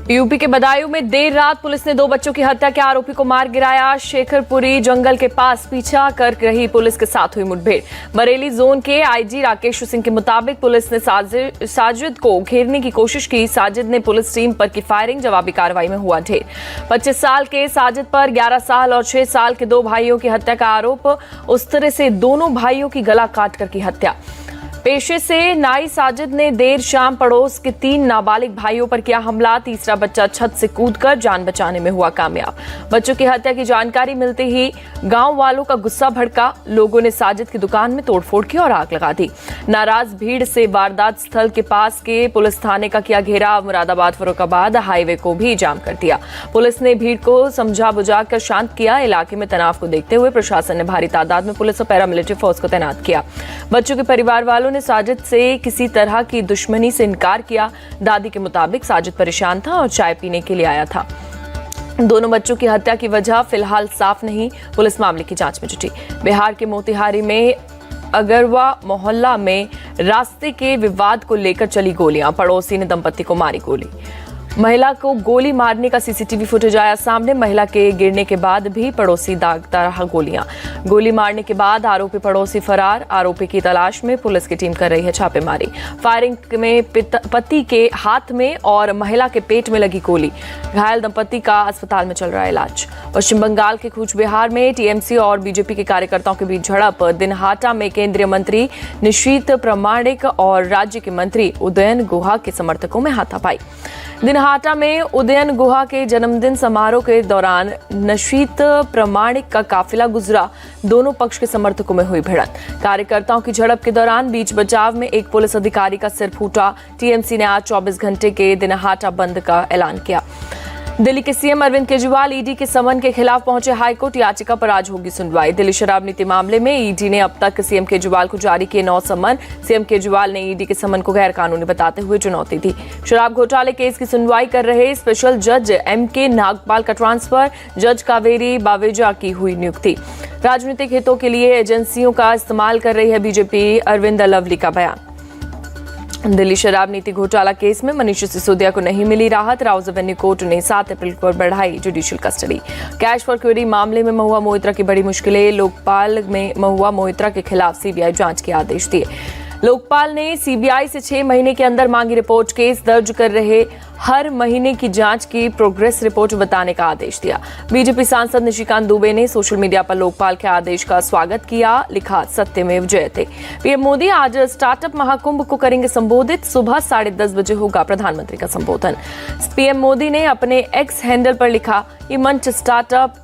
UP के बदायूं में देर रात पुलिस ने 2 बच्चों की हत्या के आरोपी को मार गिराया। शेखरपुरी जंगल के पास पीछा कर रही पुलिस के साथ हुई मुठभेड़। बरेली जोन के आईजी राकेश सिंह के मुताबिक पुलिस ने साजिद को घेरने की कोशिश की। साजिद ने पुलिस टीम पर की फायरिंग, जवाबी कार्रवाई में हुआ ढेर। 25 साल के साजिद पर 11 साल और 6 साल के 2 भाइयों की हत्या का आरोप। उस तरह से दोनों भाइयों की गला काट कर की हत्या। पेशे से नाई साजिद ने देर शाम पड़ोस के 3 नाबालिग भाइयों पर किया हमला। तीसरा बच्चा छत से कूदकर जान बचाने में हुआ कामयाब। बच्चों की हत्या की जानकारी मिलते ही गांव वालों का गुस्सा भड़का। लोगों ने साजिद की दुकान में तोड़फोड़ की और आग लगा दी। नाराज भीड़ से वारदात स्थल के पास के पुलिस थाने का किया घेराव। मुरादाबाद फर्रुखाबाद हाईवे को भी जाम कर दिया। पुलिस ने भीड़ को समझा बुझाकर शांत किया। इलाके में तनाव को देखते हुए प्रशासन ने भारी तादाद में पुलिस और पैरामिलिट्री फोर्स को तैनात किया। बच्चों के परिवार वालों ने साजिद से किसी तरह की दुश्मनी से इनकार किया। दादी के मुताबिक साजिद परेशान था और चाय पीने के लिए आया था। दोनों बच्चों की हत्या की वजह फिलहाल साफ नहीं। पुलिस मामले की जांच में जुटी। बिहार के मोतिहारी में अगरवा मोहल्ला में रास्ते के विवाद को लेकर चली गोलियां। पड़ोसी ने दंपति को मारी गोली। महिला को गोली मारने का सीसीटीवी फुटेज आया सामने। महिला के गिरने के बाद भी पड़ोसी दागता रहा गोलियां। गोली मारने के बाद आरोपी पड़ोसी फरार। आरोपी की तलाश में पुलिस की टीम कर रही है छापेमारी। फायरिंग में पति के हाथ में और महिला के पेट में लगी गोली। घायल दंपति का अस्पताल में चल रहा है इलाज। पश्चिम बंगाल के कूच बिहार में टीएमसी और बीजेपी के कार्यकर्ताओं के बीच झड़प। दिनहाटा में केंद्रीय मंत्री निशीथ प्रामाणिक और राज्य के मंत्री उदयन गुहा के समर्थकों में हाथापाई। दिनहाटा में उदयन गुहा के जन्मदिन समारोह के दौरान निशीथ प्रामाणिक का काफिला गुजरा। दोनों पक्ष के समर्थकों में हुई भिड़ंत। कार्यकर्ताओं की झड़प के दौरान बीच बचाव में एक पुलिस अधिकारी का सिर फूटा। टीएमसी ने आज 24 घंटे के दिनहाटा बंद का ऐलान किया। दिल्ली के सीएम अरविंद केजरीवाल ईडी के समन के खिलाफ पहुंचे हाईकोर्ट। याचिका पर आज होगी सुनवाई। दिल्ली शराब नीति मामले में ईडी ने अब तक सीएम केजरीवाल को जारी किए 9 समन। सीएम केजरीवाल ने ईडी के समन को गैर कानूनी बताते हुए चुनौती दी। शराब घोटाले केस की सुनवाई कर रहे स्पेशल जज एमके नागपाल का ट्रांसफर। जज कावेरी बावेजा की हुई नियुक्ति। राजनीतिक हितों के लिए एजेंसियों का इस्तेमाल कर रही है बीजेपी, अरविंद लवली का बयान। दिल्ली शराब नीति घोटाला केस में मनीष सिसोदिया को नहीं मिली राहत। राउज एवेन्यू कोर्ट ने 7 अप्रैल को बढ़ाई judicial custody. Cash for query मामले में महुआ मोइत्रा की बड़ी मुश्किलें। लोकपाल में महुआ मोइत्रा के खिलाफ सीबीआई जांच के आदेश दिए। लोकपाल ने सीबीआई से 6 महीने के अंदर मांगी रिपोर्ट। केस दर्ज कर रहे हर महीने की जांच की प्रोग्रेस रिपोर्ट बताने का आदेश दिया। बीजेपी सांसद निशिकांत दुबे ने सोशल मीडिया पर लोकपाल के आदेश का स्वागत किया। लिखा, सत्यमेव जयते। पीएम मोदी आज स्टार्टअप महाकुंभ को करेंगे संबोधित। सुबह 10:30 बजे होगा प्रधानमंत्री का संबोधन। पीएम मोदी ने अपने एक्स हैंडल पर लिखा, ये मंच स्टार्टअप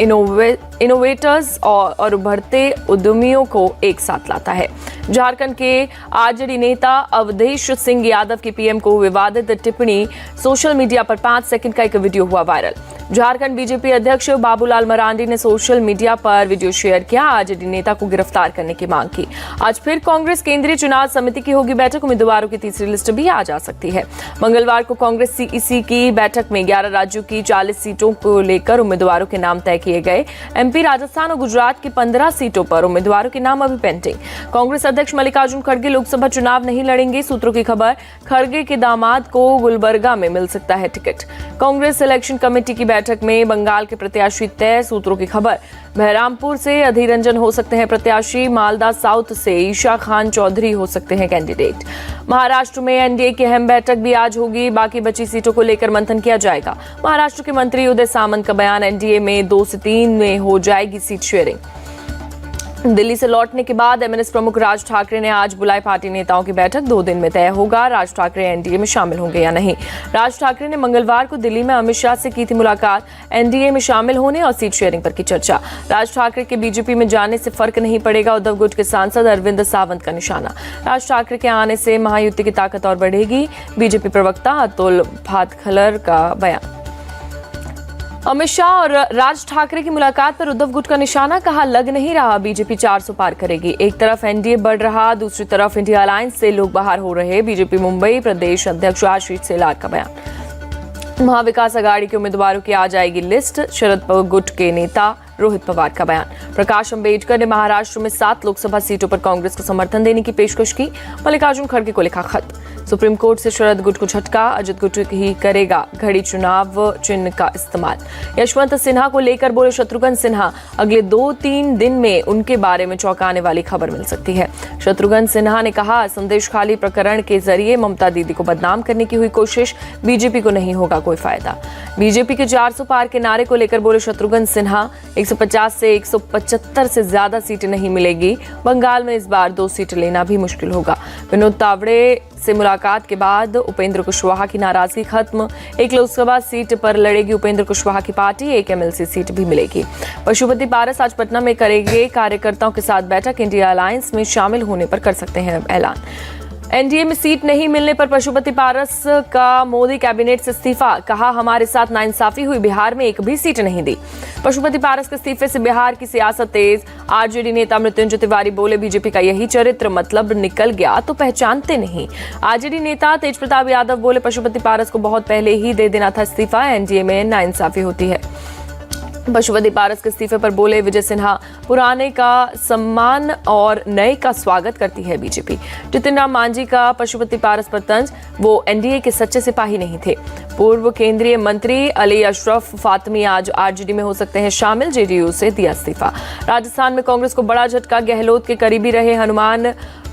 इनोवेटर्स और उभरते उद्यमियों को एक साथ लाता है। झारखंड के आरजेडी नेता अवधेश सिंह यादव की पीएम को विवादित टिप्पणी। सोशल मीडिया पर 5 सेकंड का एक वीडियो हुआ वायरल। झारखंड बीजेपी अध्यक्ष बाबूलाल मरांडी ने सोशल मीडिया पर वीडियो शेयर किया। आरजेडी नेता को गिरफ्तार करने की मांग की। आज फिर कांग्रेस केंद्रीय चुनाव समिति की होगी बैठक। उम्मीदवारों की तीसरी लिस्ट भी आ जा सकती है। मंगलवार को कांग्रेस सीईसी की बैठक में 11 राज्यों की 40 सीटों को लेकर उम्मीदवारों के नाम तय किए गए। एमपी, राजस्थान और गुजरात की 15 सीटों पर उम्मीदवारों के नाम अभी पेंडिंग। कांग्रेस अध्यक्ष मल्लिकार्जुन खड़गे लोकसभा चुनाव नहीं लड़ेंगे। सूत्रों की खबर, खड़गे के दामाद को गुलबर्गा में मिल सकता है टिकट। कांग्रेस इलेक्शन कमेटी की बैठक में बंगाल के प्रत्याशी तय। सूत्रों की खबर, बहरामपुर से अधीर रंजन हो सकते हैं प्रत्याशी। मालदा साउथ से ईशा खान चौधरी हो सकते हैं कैंडिडेट। महाराष्ट्र में एनडीए की अहम बैठक भी आज होगी। बाकी बची सीटों को लेकर मंथन किया जाएगा। महाराष्ट्र के मंत्री उदय सामंत का बयान, एनडीए में 2 से 3 में हो जाएगी सीट शेयरिंग। दिल्ली से लौटने के बाद एमएनएस प्रमुख राज ठाकरे ने आज बुलाई पार्टी नेताओं की बैठक। 2 दिन में तय होगा राज ठाकरे एनडीए में शामिल होंगे या नहीं। राज ठाकरे ने मंगलवार को दिल्ली में अमित शाह से की थी मुलाकात। एनडीए में शामिल होने और सीट शेयरिंग पर की चर्चा। राज ठाकरे के बीजेपी में जाने से फर्क नहीं पड़ेगा, उद्धव गुट के सांसद अरविंद सावंत का निशाना। राज ठाकरे के आने से महायुति की ताकत और बढ़ेगी, बीजेपी प्रवक्ता अतुल भातखलर का बयान। अमित शाह और राज ठाकरे की मुलाकात पर उद्धव गुट का निशाना, कहा लग नहीं रहा बीजेपी 400 पार करेगी। एक तरफ एनडीए बढ़ रहा, दूसरी तरफ इंडिया अलायंस से लोग बाहर हो रहे। बीजेपी मुंबई प्रदेश अध्यक्ष आशीष शेलार का बयान। महाविकास अघाड़ी के उम्मीदवारों की आ जाएगी लिस्ट। शरद गुट के नेता रोहित पवार का बयान। प्रकाश अंबेडकर ने महाराष्ट्र में 7 लोकसभा सीटों पर कांग्रेस को समर्थन देने की पेशकश की। मल्लिकार्जुन खड़गे को लिखा खत। सुप्रीम कोर्ट से शरद गुट को झटका, अजित गुट ही करेगा घड़ी चुनाव चिन्ह का इस्तेमाल। यशवंत सिन्हा को लेकर बोले शत्रुघ्न सिन्हा, अगले 2-3 दिन में उनके बारे में चौंकाने वाली खबर मिल सकती है। शत्रुघ्न सिन्हा ने कहा, संदेश खाली प्रकरण के जरिए ममता दीदी को बदनाम करने की हुई कोशिश, बीजेपी को नहीं होगा कोई फायदा। बीजेपी के 400 पार के नारे को लेकर बोले शत्रुघ्न सिन्हा, 150 से 175 से ज्यादा सीटें नहीं मिलेगी। बंगाल में इस बार 2 सीट लेना भी मुश्किल होगा। विनोद तावड़े से मुलाकात के बाद उपेंद्र कुशवाहा की नाराजगी खत्म। एक लोकसभा सीट पर लड़ेगी उपेंद्र कुशवाहा की पार्टी, एक एमएलसी सीट भी मिलेगी। पशुपति पारस आज पटना में करेंगे कार्यकर्ताओं के साथ बैठक, इंडिया अलायंस में शामिल होने पर कर सकते हैं ऐलान। एनडीए में सीट नहीं मिलने पर पशुपति पारस का मोदी कैबिनेट से इस्तीफा, कहा हमारे साथ नाइंसाफी हुई, बिहार में एक भी सीट नहीं दी। पशुपति पारस के इस्तीफे से बिहार की सियासत तेज। आरजेडी नेता मृत्युंजय तिवारी बोले, बीजेपी का यही चरित्र, मतलब निकल गया तो पहचानते नहीं। आरजेडी नेता तेज प्रताप यादव बोले, पशुपति पारस को बहुत पहले ही दे देना था इस्तीफा, एनडीए में नाइंसाफी होती है। पशुपति पारस के इस्तीफे पर बोले विजय सिन्हा, पुराने का सम्मान और नए का स्वागत करती है बीजेपी। जितिन राम मांझी का पशुपति पारस पर तंज, वो एनडीए के सच्चे सिपाही नहीं थे। पूर्व केंद्रीय मंत्री अली अशरफ फातमी आज आरजेडी में हो सकते हैं शामिल, जेडीयू से दिया इस्तीफा। राजस्थान में कांग्रेस को बड़ा झटका, गहलोत के करीबी रहे हनुमान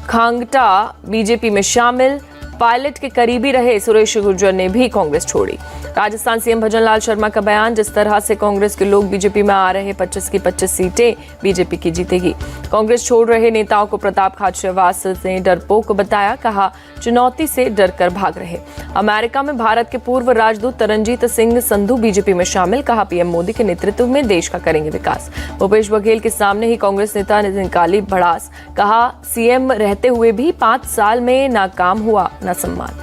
खांगटा बीजेपी में शामिल। पायलट के करीबी रहे सुरेश गुर्जर ने भी कांग्रेस छोड़ी। राजस्थान सीएम भजनलाल शर्मा का बयान, जिस तरह से कांग्रेस के लोग बीजेपी में आ रहे, 25 की 25 सीटें बीजेपी की जीतेगी। कांग्रेस छोड़ रहे नेताओं को प्रताप खाचरियावास ने डरपोक बताया, कहा चुनौती से डरकर भाग रहे। अमेरिका में भारत के पूर्व राजदूत तरनजीत सिंह संधू बीजेपी में शामिल, कहा पीएम मोदी के नेतृत्व में देश का करेंगे विकास। भूपेश बघेल के सामने ही कांग्रेस नेता ने निकाली भड़ास, कहा सीएम रहते हुए भी 5 साल में ना काम हुआ ना सम्मान।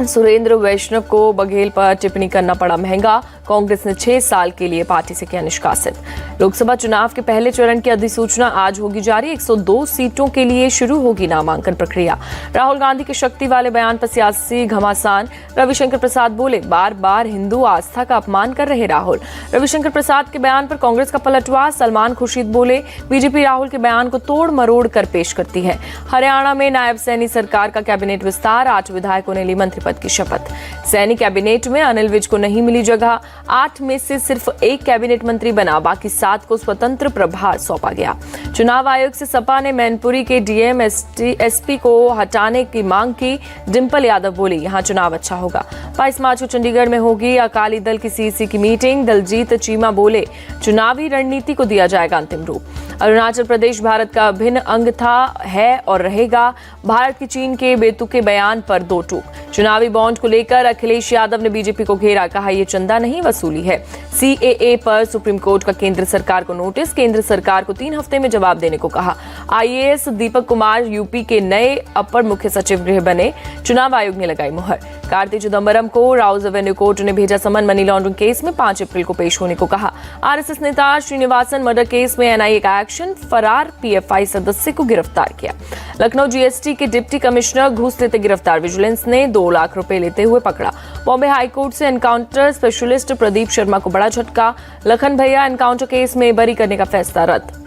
सुरेंद्र वैष्णव को बघेल पर टिप्पणी करना पड़ा महंगा, कांग्रेस ने 6 साल के लिए पार्टी से किया निष्कासित। लोकसभा चुनाव के पहले चरण की अधिसूचना आज होगी जारी, 102 सीटों के लिए शुरू होगी नामांकन प्रक्रिया। राहुल गांधी के शक्ति वाले बयान पर सियासी घमासान, रविशंकर प्रसाद बोले, बार बार हिंदू आस्था का अपमान कर रहे राहुल। रविशंकर प्रसाद के बयान पर कांग्रेस का पलटवार, सलमान खुर्शीद बोले, बीजेपी राहुल के बयान को तोड़ मरोड़ कर पेश करती है। हरियाणा में नायब सैनी सरकार का कैबिनेट विस्तार, 8 विधायकों ने ली मंत्री पद की शपथ। सैनी कैबिनेट में अनिल विज को नहीं मिली जगह, 8 में से सिर्फ 1 कैबिनेट मंत्री बना, बाकी 7 को स्वतंत्र प्रभार सौंपा गया। चुनाव आयोग से सपा ने मैनपुरी के डीएम एसपी को हटाने की मांग की। डिंपल यादव बोली, यहां चुनाव अच्छा होगा। 22 मार्च को चंडीगढ़ में होगी अकाली दल की सीसी की मीटिंग। दलजीत चीमा बोले, चुनावी रणनीति को दिया जाएगा अंतिम रूप। अरुणाचल प्रदेश भारत का अभिन्न अंग था, है और रहेगा। भारत की चीन के बेतुके बयान पर 2 टूक। चुनावी बॉन्ड को लेकर अखिलेश यादव ने बीजेपी को घेरा, कहा यह चंदा नहीं वसूली है। सीएए पर सुप्रीम कोर्ट का केंद्र सरकार को नोटिस, केंद्र सरकार को 3 हफ्ते में जवाब देने को कहा। आईएएस दीपक कुमार यूपी के नए अपर मुख्य सचिव गृह बने, चुनाव आयोग ने लगाई मुहर। कार्ति चिदम्बरम को राउज एवेन्यू कोर्ट ने भेजा समन, मनी लॉन्ड्रिंग केस में 5 अप्रैल को पेश होने को कहा। आरएसएस नेता श्रीनिवासन मर्डर केस में एनआईए का एक्शन, फरार पीएफआई सदस्य को गिरफ्तार किया। लखनऊ जीएसटी के डिप्टी कमिश्नर घूस लेते गिरफ्तार, विजिलेंस ने 2 लाख रुपए लेते हुए पकड़ा। बॉम्बे हाईकोर्ट से एनकाउंटर स्पेशलिस्ट प्रदीप शर्मा को बड़ा झटका, लखन भैया एनकाउंटर केस में बरी करने का फैसला रद्द।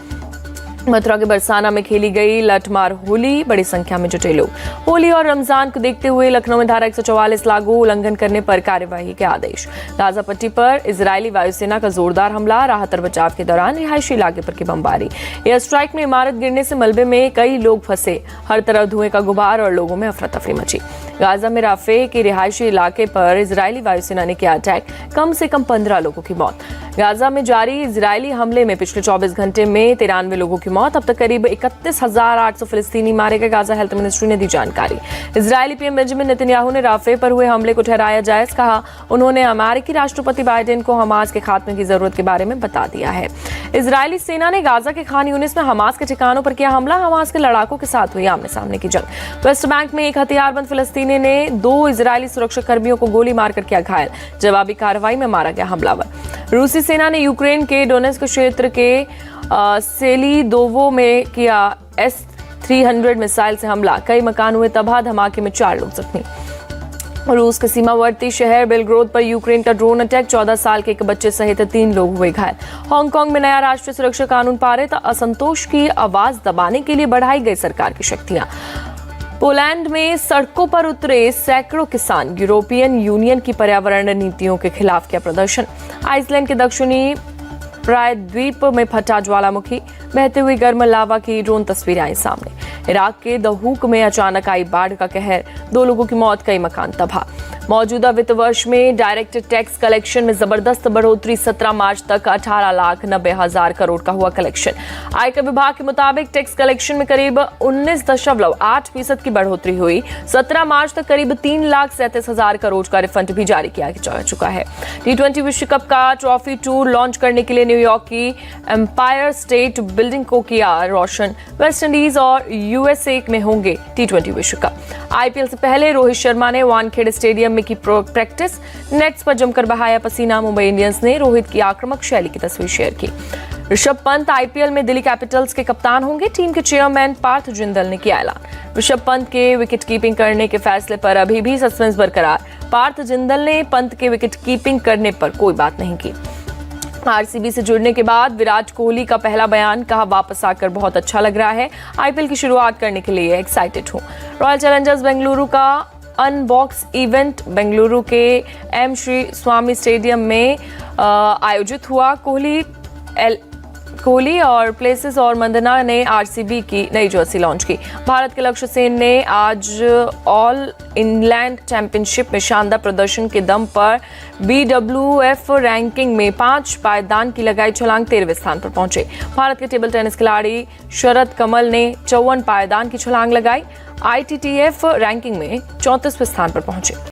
मथुरा के बरसाना में खेली गई लठमार होली, बड़ी संख्या में जुटे लोग। होली और रमजान को देखते हुए लखनऊ में धारा 144 लागू, उल्लंघन करने पर कार्यवाही के आदेश। गाजा पट्टी पर इजरायली वायुसेना का जोरदार हमला, राहत और बचाव के दौरान रिहायशी इलाके पर की बमबारी। एयर स्ट्राइक में इमारत गिरने से मलबे में कई लोग फंसे, हर तरफ धुएं का गुबार और लोगों में अफरा तफरी मची। गाजा में राफे के रिहायशी इलाके पर इजरायली वायुसेना ने किया अटैक, कम से कम 15 लोगों की मौत। गाजा में जारी इजरायली हमले में पिछले 24 घंटे में 93 लोगों की मौत, अब तक करीब 31,800 फिलिस्तीनी मारे गए। गाजा हेल्थ मिनिस्ट्री ने दी जानकारी। इजरायली पीएम बेंजामिन नेतन्याहू ने राफे पर हुए हमले को ठहराया जायज, कहा उन्होंने अमेरिकी राष्ट्रपति बाइडेन को हमास के खात्मे की जरूरत के बारे में बता दिया है। इजरायली सेना ने गाजा के खान यूनिस में हमास के ठिकानों पर किया हमला, हमास के लड़ाकों के साथ हुई आमने सामने की जंग। वेस्ट बैंक में एक हथियारबंद फिलिस्तीनी ने 2 इजरायली सुरक्षा कर्मियों को गोली मारकर किया घायल, जवाबी कार्रवाई में मारा गया हमलावर। रूसी सेना ने यूक्रेन के डोनेस्क क्षेत्र के सेलीदोवो में किया S-300 मिसाइल से हमला, कई मकान हुए तबाह, धमाके में 4 लोग जख्मी। रूस के सीमावर्ती शहर बेलग्रोद पर यूक्रेन का ड्रोन अटैक, 14 साल के एक बच्चे सहित 3 लोग हुए घायल। हांगकांग में नया राष्ट्रीय सुरक्षा कानून पारित, असंतोष की आवाज दबाने के लिए बढ़ाई गई सरकार की शक्तियां। पोलैंड में सड़कों पर उतरे सैकड़ों किसान, यूरोपियन यूनियन की पर्यावरण नीतियों के खिलाफ किया प्रदर्शन। आइसलैंड के दक्षिणी प्रायद्वीप में फटा ज्वालामुखी, बहते हुए गर्म लावा की ड्रोन तस्वीरें आई सामने। इराक के दहूक में अचानक आई बाढ़ का कहर, 2 लोगों की मौत, कई मकान तबाह। मौजूदा वित्त वर्ष में डायरेक्ट टैक्स कलेक्शन में जबरदस्त बढ़ोतरी, 17 मार्च तक 18,90,000 करोड़ का हुआ कलेक्शन। आयकर विभाग के मुताबिक टैक्स कलेक्शन में करीब 19.8% की बढ़ोतरी हुई। 17 मार्च तक करीब 3,37,000 करोड़ का रिफंड भी जारी किया जा चुका है। T20 विश्व कप का ट्रॉफी टूर लॉन्च करने के लिए न्यूयॉर्क की एम्पायर स्टेट बिल्डिंग को किया रोशन। वेस्ट इंडीज और यूएसए में होंगे T20 विश्व कप। आईपीएल से पहले रोहित शर्मा ने वानखेड़े स्टेडियम में की प्रैक्टिस, नेट्स पर जमकर बहाया पसीना। मुंबई इंडियंस ने रोहित की आक्रामक शैली की तस्वीर शेयर की। ऋषभ पंत आईपीएल में दिल्ली कैपिटल्स के कप्तान होंगे, टीम के चेयरमैन पार्थ जिंदल ने किया ऐलान। ऋषभ पंत के विकेट कीपिंग करने के फैसले पर अभी भी सस्पेंस बरकरार। पार्थ जिंदल ने पंत के विकेट कीपिंग करने पर कोई बात नहीं की। आरसीबी से जुड़ने के बाद विराट कोहली का पहला बयान, कहा वापस आकर बहुत अच्छा लग रहा है, आईपीएल की शुरुआत करने के लिए एक्साइटेड हूं। रॉयल चैलेंजर्स बेंगलुरु का अनबॉक्स इवेंट बेंगलुरु के एम श्री स्वामी स्टेडियम में आयोजित हुआ। कोहली और प्लेसेस और मंदना ने आरसीबी की नई जर्सी लॉन्च की। भारत के लक्ष्य सेन ने आज ऑल इंग्लैंड चैंपियनशिप में शानदार प्रदर्शन के दम पर BWF रैंकिंग में 5 पायदान की लगाई छलांग, 13वें स्थान पर पहुंचे। भारत के टेबल टेनिस खिलाड़ी शरद कमल ने 54 पायदान की छलांग लगाई, ITTF रैंकिंग में 34वें स्थान पर पहुंचे।